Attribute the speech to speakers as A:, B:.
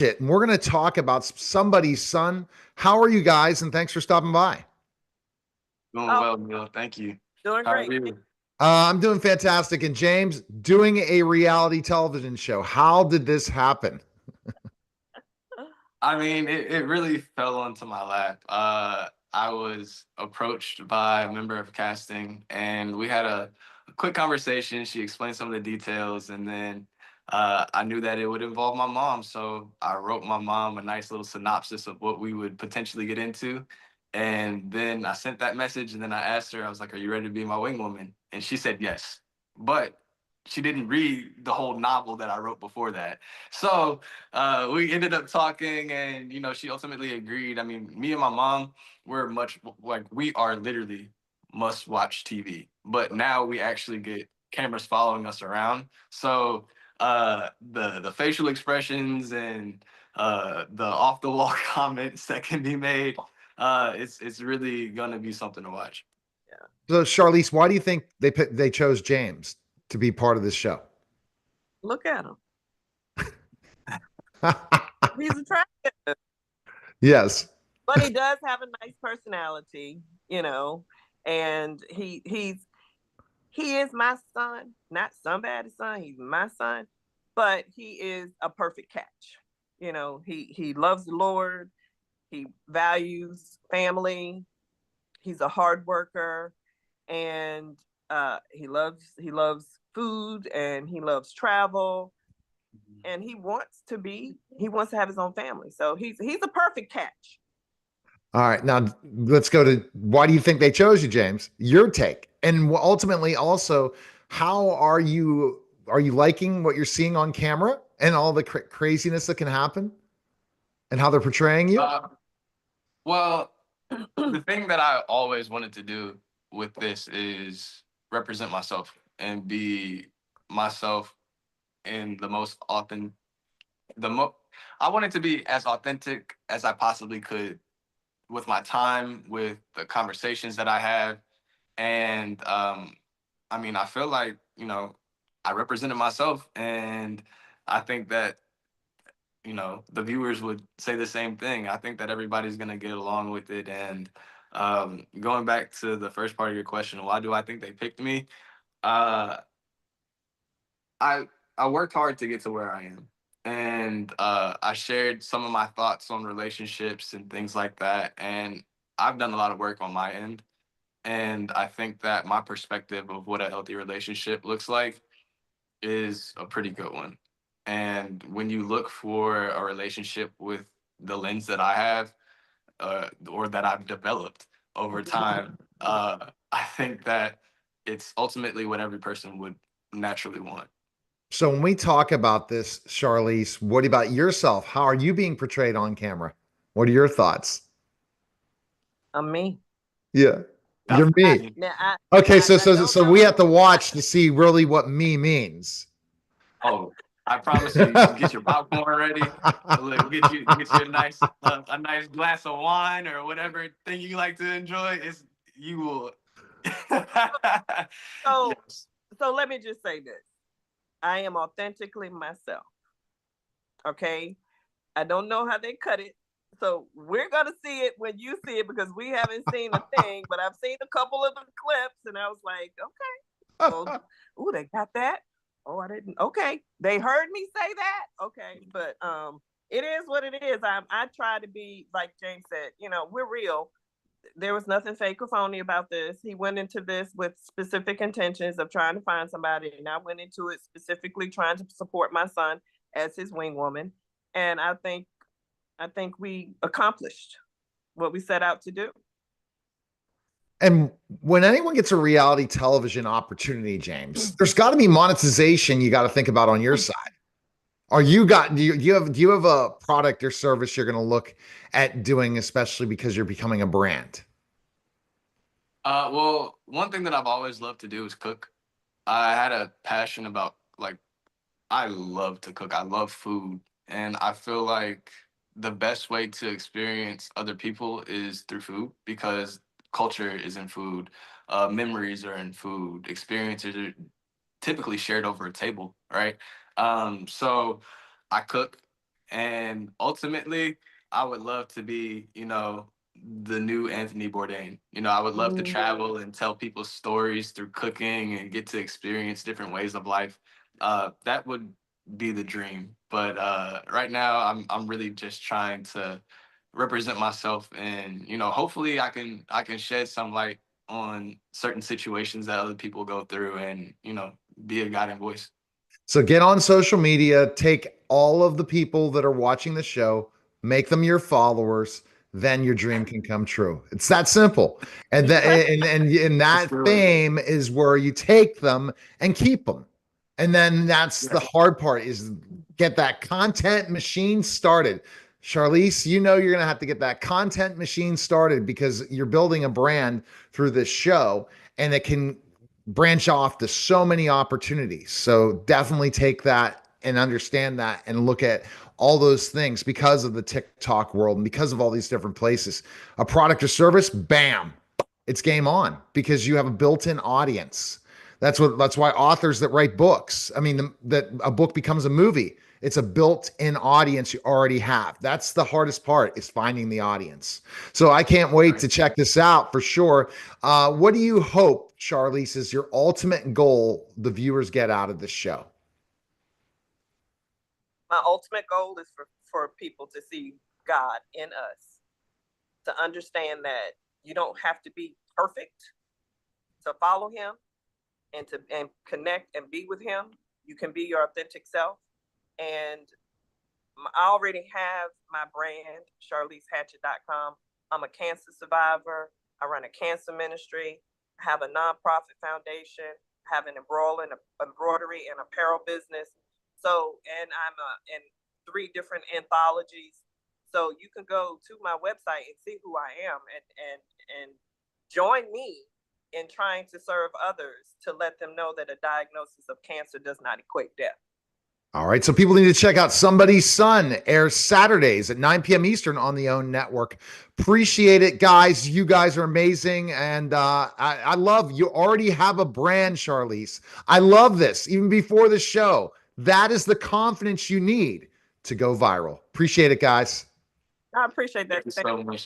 A: And we're going to talk about somebody's son. How are you guys? And thanks for stopping by.
B: Doing
C: Oh,
B: well, Neil. Thank you.
C: doing
B: How are
C: great.
B: you?
A: I'm doing fantastic. And James, doing a reality television show. How did this happen?
B: I mean, it really fell onto my lap. I was approached by a member of casting, and we had a quick conversation. She explained some of the details, and then I knew that it would involve my mom. So I wrote my mom a nice little synopsis of what we would potentially get into. And then I sent that message, and then I asked her, I was like, "Are you ready to be my wing woman?" And she said yes. But she didn't read the whole novel that I wrote before that. So we ended up talking, and she ultimately agreed. I mean, me and my mom, we're much like we are literally must watch TV, but now we actually get cameras following us around. So the facial expressions and the off the wall comments that can be made, it's really gonna be something to watch.
A: So, Charlize, why do you think they chose James to be part of this show?
C: Look at him. He's attractive,
A: Yes.
C: but he does have a nice personality, and he is my son, not somebody's son. He's my son, but he is a perfect catch. He loves the Lord. He values family. He's a hard worker, and he loves food, and he loves travel, and he wants to have his own family. So he's a perfect catch.
A: All right. Now let's go to why do you think they chose you, James? Your take. And ultimately also, how are you liking what you're seeing on camera and all the craziness that can happen and how they're portraying you?
B: Well, the thing that I always wanted to do with this is represent myself and be myself in the most authentic. I wanted to be as authentic as I possibly could with my time, with the conversations that I have, and I mean, I feel like I represented myself, and I think that the viewers would say the same thing. I think that everybody's gonna get along with it. And going back to the first part of your question, why do I think they picked me? Uh, I I worked hard to get to where I am, and I shared some of my thoughts on relationships and things like that. And I've done a lot of work on my end, and I think that my perspective of what a healthy relationship looks like is a pretty good one. And when you look for a relationship with the lens that I have, or that I've developed over time, I think that it's ultimately what every person would naturally want.
A: So when we talk about this, Charlize, what about yourself? How are you being portrayed on camera? What are your thoughts?
C: I'm me.
A: Yeah.
C: I,
A: You're
C: I,
A: me.
C: now, I,
A: Okay,
C: I,
A: so
C: I
A: so
C: don't
A: so
C: know.
A: we have to watch to see really what me means.
B: Oh, I promise you, you get your popcorn ready. Look, get you a nice glass of wine or whatever thing you like to enjoy. It's you will.
C: So,
B: Yes.
C: so let me just say this: I am authentically myself. Okay, I don't know how they cut it. So we're gonna see it when you see it because we haven't seen a thing, but I've seen a couple of the clips, and I was like, okay, well, ooh, they got that. Oh, I didn't. Okay, they heard me say that. Okay, but it is what it is. I try to be like James said. We're real. There was nothing fake or phony about this. He went into this with specific intentions of trying to find somebody, and I went into it specifically trying to support my son as his wing woman. And I think we accomplished what we set out to do.
A: And when anyone gets a reality television opportunity, James, there's got to be monetization you got to think about on your side. Are you got do you have a product or service you're going to look at doing, especially because you're becoming a brand?
B: Well, one thing that I've always loved to do is cook. I had a passion about like I love to cook. I love food, and I feel like the best way to experience other people is through food because culture is in food, memories are in food, experiences are typically shared over a table, right? So I cook, And ultimately, I would love to be, the new Anthony Bourdain. I would love to travel and tell people stories through cooking and get to experience different ways of life. That would be the dream. But right now, I'm really just trying to represent myself, and hopefully I can shed some light on certain situations that other people go through, and be a guiding voice.
A: So get on social media, take all of the people that are watching the show, make them your followers, then your dream can come true. It's that simple. And that and that fame is where you take them and keep them. And then that's the hard part, is get that content machine started. Charlize, you're going to have to get that content machine started, because you're building a brand through this show, and it can branch off to so many opportunities. So definitely take that and understand that and look at all those things, because of the TikTok world and because of all these different places. A product or service, bam, it's game on, because you have a built-in audience. That's why authors that write books, that a book becomes a movie. It's a built-in audience you already have. That's the hardest part, is finding the audience. So I can't wait to check this out for sure. What do you hope, Charlize, is your ultimate goal the viewers get out of this show?
C: My ultimate goal is for people to see God in us, to understand that you don't have to be perfect to follow him and connect and be with him. You can be your authentic self. And I already have my brand, CharleaseHatchett.com. I'm a cancer survivor. I run a cancer ministry. I have a nonprofit foundation. I have an embroidery and apparel business. So, and I'm in 3 different anthologies. So you can go to my website and see who I am, and join me in trying to serve others, to let them know that a diagnosis of cancer does not equate death.
A: All right. So people need to check out Somebody's Son. Airs Saturdays at 9 p.m. Eastern on the OWN network. Appreciate it, guys. You guys are amazing. And I love, you already have a brand, Charlize. I love this. Even before the show, that is the confidence you need to go viral. Appreciate it, guys.
C: I appreciate that.
B: Thank you so much.